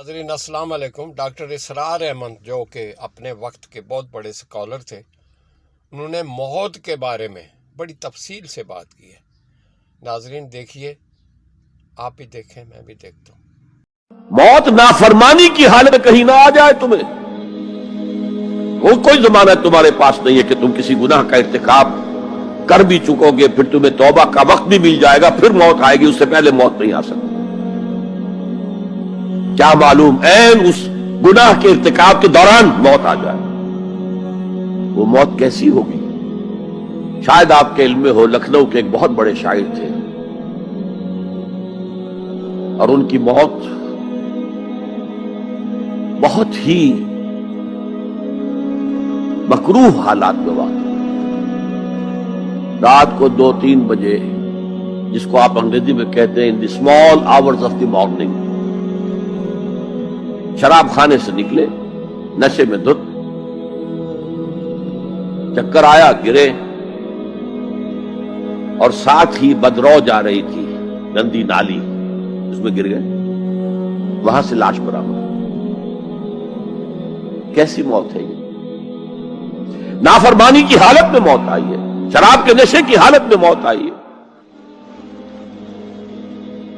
ناظرین السلام علیکم۔ ڈاکٹر اسرار احمد جو کہ اپنے وقت کے بہت بڑے سکالر تھے، انہوں نے موت کے بارے میں بڑی تفصیل سے بات کی ہے۔ ناظرین دیکھیے، آپ بھی دیکھیں، میں بھی دیکھتا ہوں۔ موت نافرمانی کی حالت میں کہیں نہ آ جائے تمہیں، وہ کوئی ضمانت تمہارے پاس نہیں ہے کہ تم کسی گناہ کا ارتکاب کر بھی چکو گے، پھر تمہیں توبہ کا وقت بھی مل جائے گا، پھر موت آئے گی، اس سے پہلے موت نہیں آ سکتی۔ کیا معلوم عین اس گناہ کے ارتکاب کے دوران موت آ جائے، وہ موت کیسی ہوگی؟ شاید آپ کے علم میں ہو، لکھنؤ کے ایک بہت بڑے شاعر تھے اور ان کی موت بہت ہی مکروہ حالات میں واقع، رات کو 2-3 بجے، جس کو آپ انگریزی میں کہتے ہیں in the small hours of the morning, شراب خانے سے نکلے، نشے میں دھت، چکر آیا، گرے، اور ساتھ ہی بدرو جا رہی تھی گندی نالی، اس میں گر گئے، وہاں سے لاش برآمد۔ کیسی موت ہے یہ؟ نافرمانی کی حالت میں موت آئی ہے، شراب کے نشے کی حالت میں موت آئی ہے۔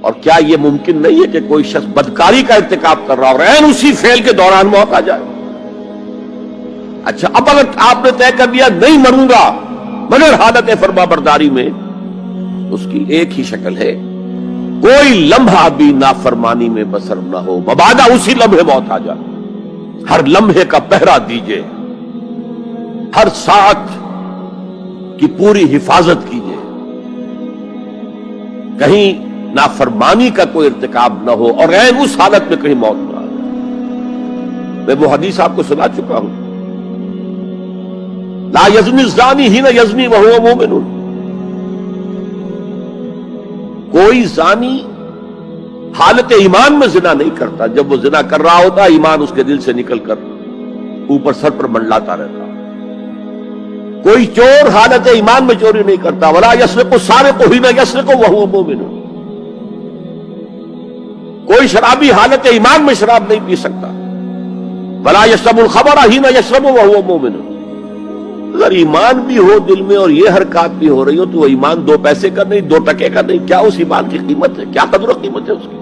اور کیا یہ ممکن نہیں ہے کہ کوئی شخص بدکاری کا ارتکاب کر رہا اور عین اسی فعل کے دوران موت آ جائے؟ اچھا، اب اگر آپ نے طے کر لیا نہیں مروں گا مگر حالت فرما برداری میں، اس کی ایک ہی شکل ہے، کوئی لمحہ بھی نافرمانی میں بسر نہ ہو، مبادا اسی لمحے موت آ جائے۔ ہر لمحے کا پہرا دیجئے، ہر ساعت کی پوری حفاظت کیجئے، کہیں نافرمانی کا کوئی ارتکاب نہ ہو اور عین اس حالت میں کہیں موت نہ آئے۔ میں وہ حدیث آپ کو سنا چکا ہوں، لا یزنی الزانی حین یزنی وہو مومن، کوئی زانی حالت ایمان میں زنا نہیں کرتا، جب وہ زنا کر رہا ہوتا ایمان اس کے دل سے نکل کر اوپر سر پر منڈلاتا رہتا۔ کوئی چور حالت ایمان میں چوری نہیں کرتا، ولا یسرق السارق حین یسرق وہو مومن، کوئی شرابی حالت ایمان میں شراب نہیں پی سکتا، ولا یشرب الخمر حین یشرب وہو مومن۔ اگر ایمان بھی ہو دل میں اور یہ حرکات بھی ہو رہی ہو تو وہ ایمان 2 پیسے کا نہیں، 2 ٹکے کا نہیں، کیا اس ایمان کی قیمت ہے؟ کیا قدر و قیمت ہے اس کی؟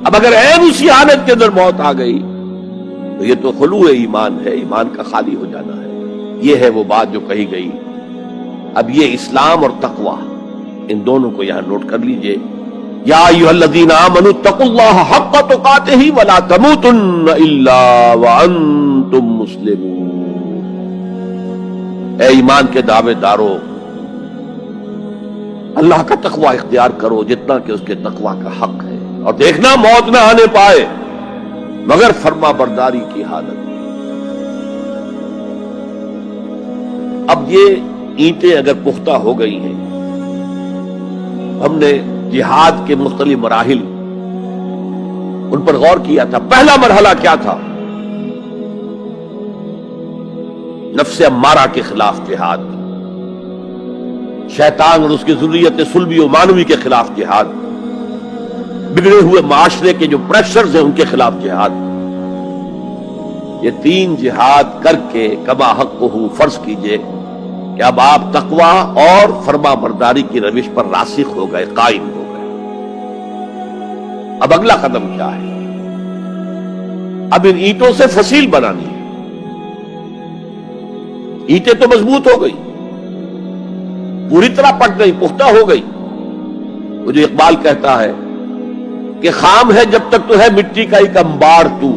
اب اگر عین اسی حالت کے اندر موت آ گئی تو یہ تو خلو ایمان ہے، ایمان کا خالی ہو جانا ہے۔ یہ ہے وہ بات جو کہی گئی۔ اب یہ اسلام اور تقوی، ان دونوں کو یہاں نوٹ کر لیجئے۔ یا ایھا الذین آمنوا اتقوا اللہ حق تقاتہ ولا تموتن الا وانتم مسلمون۔ اے ایمان کے دعوے دارو، اللہ کا تقوی اختیار کرو جتنا کہ اس کے تقوی کا حق ہے، اور دیکھنا موت نہ آنے پائے مگر فرما برداری کی حالت۔ اب یہ اینٹیں اگر پختہ ہو گئی ہیں، ہم نے جہاد کے مختلف مراحل ان پر غور کیا تھا۔ پہلا مرحلہ کیا تھا؟ نفس امارہ کے خلاف جہاد، شیطان اور اس کی ذریت سلبی و مانوی کے خلاف جہاد، بگڑے ہوئے معاشرے کے جو پریشرز ہیں ان کے خلاف جہاد۔ یہ 3 جہاد کر کے کما حقہ فرض کیجئے کہ اب آپ تقوی اور فرما برداری کی روش پر راسخ ہو گئے، قائم ہو گئے۔ اب اگلا قدم کیا ہے؟ اب ان اینٹوں سے فصیل بنانی ہے۔ اینٹیں تو مضبوط ہو گئی، پوری طرح پک گئی، پختہ ہو گئی۔ وہ جو اقبال کہتا ہے کہ خام ہے جب تک تو ہے مٹی کا ایک انبار تو،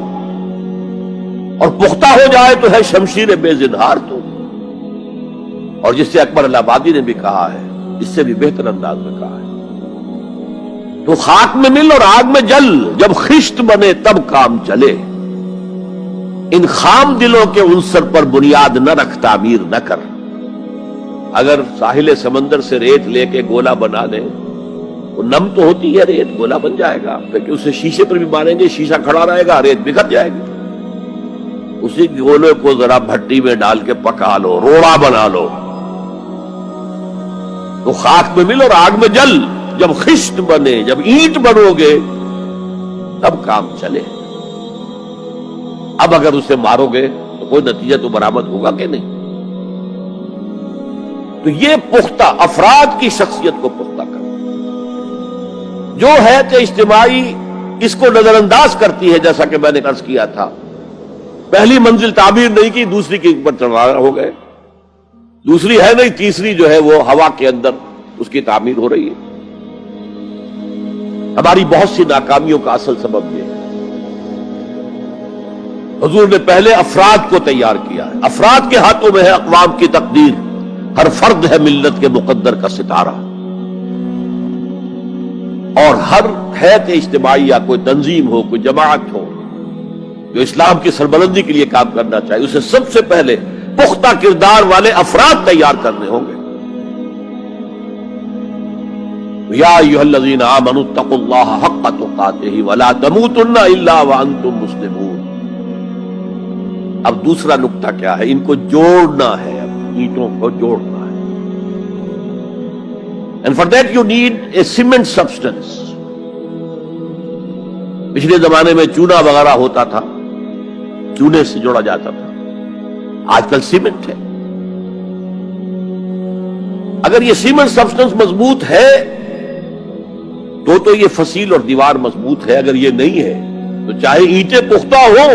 اور پختہ ہو جائے تو ہے شمشیر بے زنہار تو۔ اور جس سے اکبر الہ آبادی نے بھی کہا ہے، اس سے بھی بہتر انداز میں کہا ہے، تو خاک میں مل اور آگ میں جل، جب خشت بنے تب کام چلے، ان خام دلوں کے عنصر پر بنیاد نہ رکھ، تعمیر نہ کر۔ اگر ساحل سمندر سے ریت لے کے گولا بنا لیں، وہ نم تو ہوتی ہے ریت، گولا بن جائے گا، پھر اسے شیشے پر بھی ماریں گے، شیشہ کھڑا رہے گا، ریت بکھر جائے گی۔ اسی گولے کو ذرا بھٹی میں ڈال کے پکا لو، روڑا بنا لو، تو خاک میں مل اور آگ میں جل، جب خشت بنے، جب اینٹ بنو گے تب کام چلے. اب اگر اسے مارو گے تو کوئی نتیجہ تو برآمد ہوگا کہ نہیں. تو یہ پختہ افراد کی شخصیت کو پختہ کرنا جو ہے کہ اجتماعی اس کو نظر انداز کرتی ہے. جیسا کہ میں نے عرض کیا تھا، پہلی منزل تعمیر نہیں کی، دوسری کے اوپر چڑھا ہو گئے، دوسری ہے نہیں، تیسری جو ہے وہ ہوا کے اندر اس کی تعمیر ہو رہی ہے. ہماری بہت سی ناکامیوں کا اصل سبب یہ ہے. حضور نے پہلے افراد کو تیار کیا ہے. افراد کے ہاتھوں میں ہے اقوام کی تقدیر. ہر فرد ہے ملت کے مقدر کا ستارہ، اور ہر حیث اجتماعی یا کوئی تنظیم ہو، کوئی جماعت ہو جو اسلام کی سربلندی کے لیے کام کرنا چاہے، اسے سب سے پہلے پختہ کردار والے افراد تیار کرنے ہوں گے. یا ایھا الذین آمنوا اتقوا اللہ حق تقاتہ ولا تموتن الا وانتم مسلمون. اب دوسرا نقطہ کیا ہے؟ ان کو جوڑنا ہے، اینٹوں کو جوڑنا ہے. And for that you need a cement substance. پچھلے زمانے میں چونا وغیرہ ہوتا تھا، چونے سے جوڑا جاتا تھا. آج کل سیمنٹ ہے. اگر یہ سیمنٹ سبسٹنس مضبوط ہے تو یہ فصیل اور دیوار مضبوط ہے. اگر یہ نہیں ہے تو چاہے اینٹیں پختہ ہو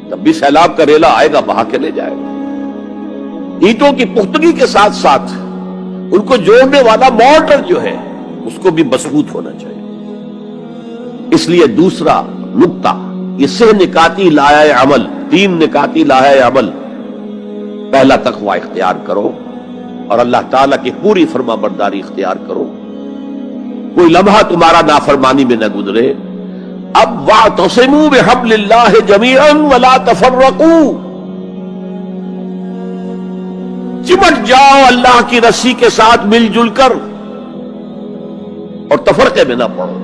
تب بھی سیلاب کا ریلا آئے گا، بہا کے لے جائے گا. اینٹوں کی پختگی کے ساتھ ساتھ ان کو جوڑنے والا مورٹر جو ہے اس کو بھی مضبوط ہونا چاہیے. اس لیے دوسرا نقطہ یہ 6 نکاتی لائحہ عمل، 3 نکاتی لائحہ عمل. پہلا تقوی اختیار کرو اور اللہ تعالیٰ کی پوری فرما برداری اختیار کرو. کوئی لمحہ تمہارا نافرمانی میں نہ گزرے. اب واعتصموا بحبل اللہ جمیعا ولا تفرقوا، چمٹ جاؤ اللہ کی رسی کے ساتھ مل جل کر اور تفرقے میں نہ پڑو.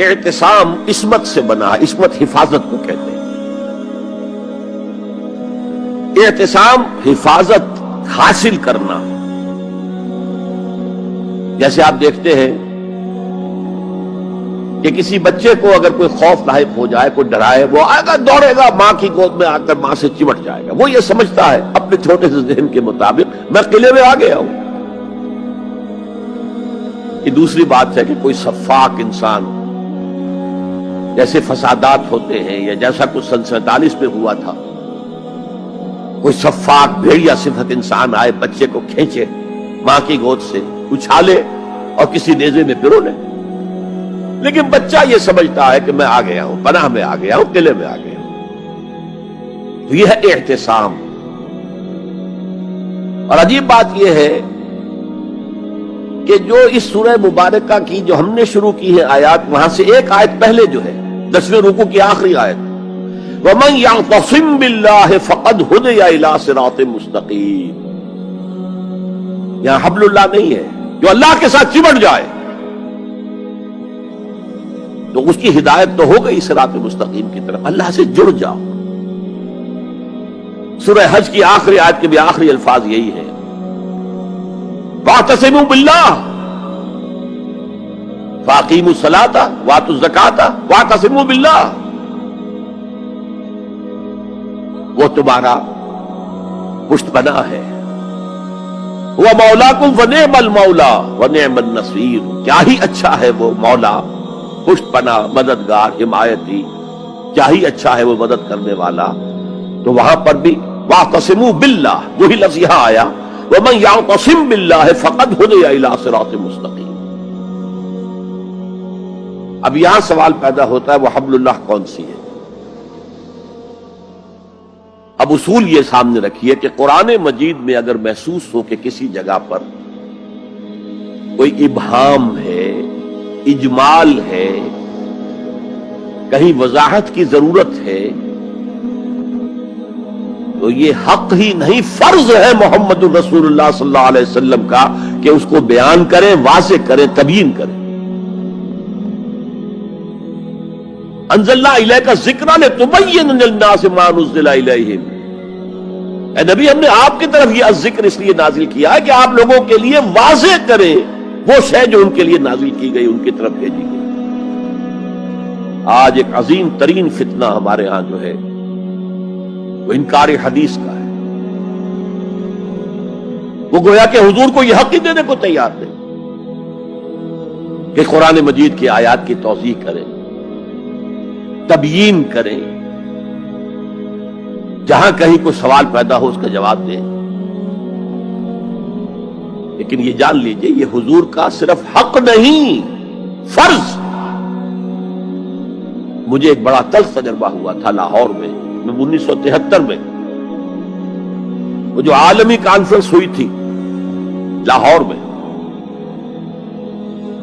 اعتصام عصمت سے بنا، عصمت حفاظت کو کہتے ہیں. اعتصام حفاظت حاصل کرنا. جیسے آپ دیکھتے ہیں کہ کسی بچے کو اگر کوئی خوف لاحق ہو جائے، کوئی ڈرائے، وہ آئے گا، دوڑے گا ماں کی گود میں آ کر ماں سے چمٹ جائے گا. وہ یہ سمجھتا ہے اپنے چھوٹے سے ذہن کے مطابق میں قلعے میں آ گیا ہوں. یہ دوسری بات ہے کہ کوئی سفاک انسان، جیسے فسادات ہوتے ہیں یا جیسا کچھ سن 47 میں ہوا تھا، کوئی سفاک بھیڑیا صفت انسان آئے، بچے کو کھینچے ماں کی گود سے، اچھالے اور کسی نیزے میں پرو لے. لیکن بچہ یہ سمجھتا ہے کہ میں آ گیا ہوں، پناہ میں آ گیا ہوں، قلعے میں آ گیا ہوں. تو یہ ہے اعتصام. اور عجیب بات یہ ہے کہ جو اس سورہ مبارکہ کی جو ہم نے شروع کی ہے آیات، وہاں سے ایک آیت پہلے جو ہے 10ویں رکوع کی آخری آیت، وَمَن يَعْتَصِم بِاللَّهِ فَقَدْ هُدِيَ إِلَىٰ صِرَاطٍ مُسْتَقِيمٍ. یہاں حبل اللہ نہیں ہے. جو اللہ کے ساتھ چمٹ جائے تو اس کی ہدایت تو ہو گئی صراط مستقیم کی طرف. اللہ سے جڑ جاؤ. سورہ حج کی آخری آیت کے بھی آخری الفاظ یہی ہے، وَاعْتَصِمُوا بِاللَّهِ فَأَقِیمُوا الصَّلَاةَ وَآتُوا الزَّکَاةَ وَاعْتَصِمُوا بِاللَّهِ. وہ تمہارا پشت پناہ ہے. وہ مولاکم ونعم المولا ونعم النصیر. کیا ہی اچھا ہے وہ مولا، پشت پناہ، مددگار، حمایتی. کیا ہی اچھا ہے وہ مدد کرنے والا. تو وہاں پر بھی واعتصموا باللہ، وہی لفظ یہاں آیا، ومن یعتصم باللہ فقد ہدی الی صراط مستقیم. اب یہاں سوال پیدا ہوتا ہے وہ حبل اللہ کون سی ہے؟ اب اصول یہ سامنے رکھیے کہ قرآن مجید میں اگر محسوس ہو کہ کسی جگہ پر کوئی ابہام ہے، اجمال ہے، کہیں وضاحت کی ضرورت ہے، تو یہ حق ہی نہیں فرض ہے محمد رسول اللہ صلی اللہ علیہ وسلم کا کہ اس کو بیان کریں، واضح کریں، تبیین کریں. انزلنا الیک الذکر لتبین للناس ما نزل الیہم. اے نبی، ہم نے آپ کی طرف یہ ذکر اس لیے نازل کیا ہے کہ آپ لوگوں کے لیے واضح کریں وہ شے جو ان کے لیے نازل کی گئی، ان کی طرف بھیجی گئی۔ آج ایک عظیم ترین فتنہ ہمارے ہاں جو ہے وہ انکار حدیث کا ہے۔ وہ گویا کہ حضور کو یہ حق ہی دینے کو تیار نہیں کہ قرآن مجید کی آیات کی توضیح کریں، تبیین کریں، جہاں کہیں کوئی سوال پیدا ہو اس کا جواب دیں۔ لیکن یہ جان لیجئے یہ حضور کا صرف حق نہیں، فرض۔ مجھے ایک بڑا تلخ تجربہ ہوا تھا لاہور میں 1973 میں، وہ جو عالمی کانفرنس ہوئی تھی لاہور میں،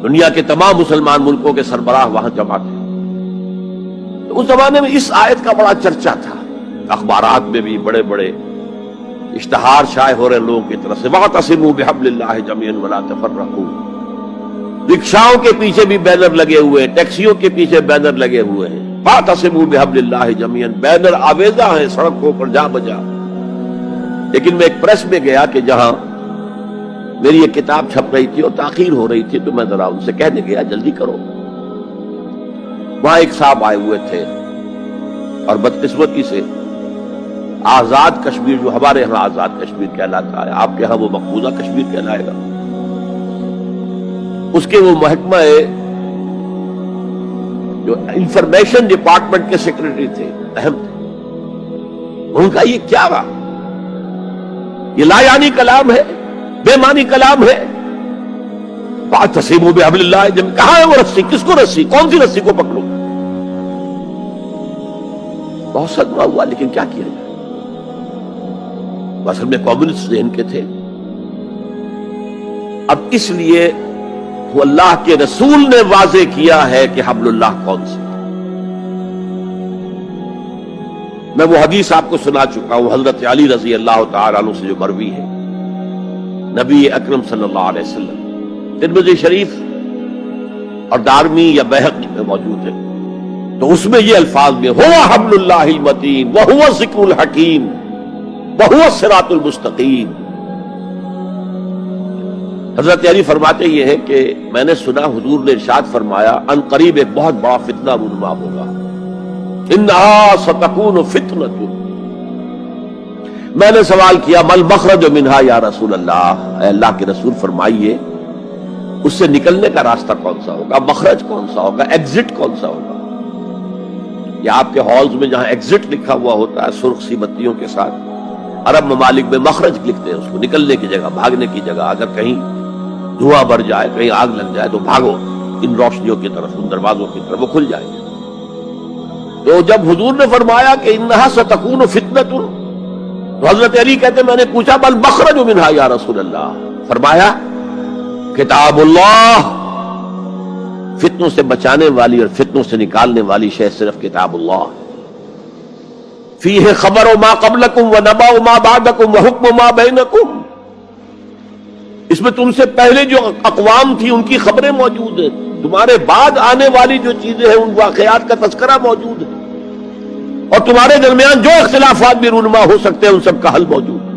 دنیا کے تمام مسلمان ملکوں کے سربراہ وہاں جمع تھے۔ تو اس زمانے میں اس آیت کا بڑا چرچا تھا، اخبارات میں بھی بڑے بڑے اشتہار شائع ہو رہے لوگوں کی طرف سے، وَاعْتَصِمُوا بِحَبْلِ اللَّهِ جَمِيعًا وَلَا تَفَرَّقُوا۔ رکشاؤں کے پیچھے بھی بینر لگے ہوئے ہیں، ٹیکسیوں کے پیچھے بینر لگے ہوئے ہیں، وَاعْتَصِمُوا بِحَبْلِ اللَّهِ جَمِيعًا، بینر آویزاں ہیں سڑکوں پر جا بجا۔ لیکن میں ایک پریس میں گیا کہ جہاں میری ایک کتاب چھپ رہی تھی اور تاخیر ہو رہی تھی، تو میں ذرا ان سے کہنے گیا جلدی کرو۔ وہاں ایک صاحب آئے ہوئے تھے اور بدقسمتی سے آزاد کشمیر، جو ہمارے ہاں آزاد کشمیر کہلاتا ہے، آپ کے ہاں وہ مقبوضہ کشمیر کہلائے گا، اس کے وہ محکمہ جو انفارمیشن ڈپارٹمنٹ کے سیکرٹری تھے، اہم تھے۔ ان کا یہ کیا رہا؟ یہ لا یعنی کلام ہے، بے معنی کلام ہے۔ فَاعْتَصِمُوا بِحَبْلِ اللَّهِ جَمِيعًا، کہاں ہے وہ رسی؟ کس کو رسی؟ کون سی رسی کو پکڑوں؟ بہت صدمہ ہوا، لیکن کیا کیا جائے؟ اصل میں کمیونسٹ ذہن کے تھے۔ اب اس لیے وہ اللہ کے رسول نے واضح کیا ہے کہ حبل اللہ کون سی۔ میں وہ حدیث آپ کو سنا چکا ہوں، حضرت علی رضی اللہ تعالی عنہ سے جو مروی ہے، نبی اکرم صلی اللہ علیہ وسلم، ترمذی شریف اور دارمی یا بیہقی میں موجود ہے، تو اس میں یہ الفاظ میں هو حبل اللہ المتین وهو الذکر الحکیم وهو الصراط المستقیم۔ حضرت علی فرماتے یہ ہے کہ میں نے سنا حضور نے ارشاد فرمایا ان قریب ایک بہت بڑا فتنہ رونما ہوگا، انہا ستکون فتنۃ۔ میں نے سوال کیا مل مخرج منہا یا رسول اللہ، اے اللہ کے رسول فرمائیے اس سے نکلنے کا راستہ کون سا ہوگا، مخرج کون سا ہوگا، ایگزٹ کون سا ہوگا؟ یا آپ کے ہالز میں جہاں ایگزٹ لکھا ہوا ہوتا ہے سرخ سی بتیوں کے ساتھ، عرب ممالک میں مخرج لکھتے ہیں اس کو، نکلنے کی جگہ، بھاگنے کی جگہ، اگر کہیں دھواں بھر جائے، کہیں آگ لگ جائے تو بھاگو ان روشنیوں کی طرف، ان دروازوں کی طرف، وہ کھل جائے گے۔ تو جب حضور نے فرمایا کہ انہا ستکون فتنۃ، تو حضرت علی کہتے میں نے پوچھا بل مخرج منہا یا رسول اللہ، فرمایا کتاب اللہ، فتنوں سے بچانے والی اور فتنوں سے نکالنے والی شے صرف کتاب اللہ، فیہ خبر ما قبلکم و نبأ ما بعدکم و حکم ما بینکم، اس میں تم سے پہلے جو اقوام تھی ان کی خبریں موجود ہیں، تمہارے بعد آنے والی جو چیزیں ہیں ان واقعات کا تذکرہ موجود ہے، اور تمہارے درمیان جو اختلافات بھی رونما ہو سکتے ہیں ان سب کا حل موجود ہے۔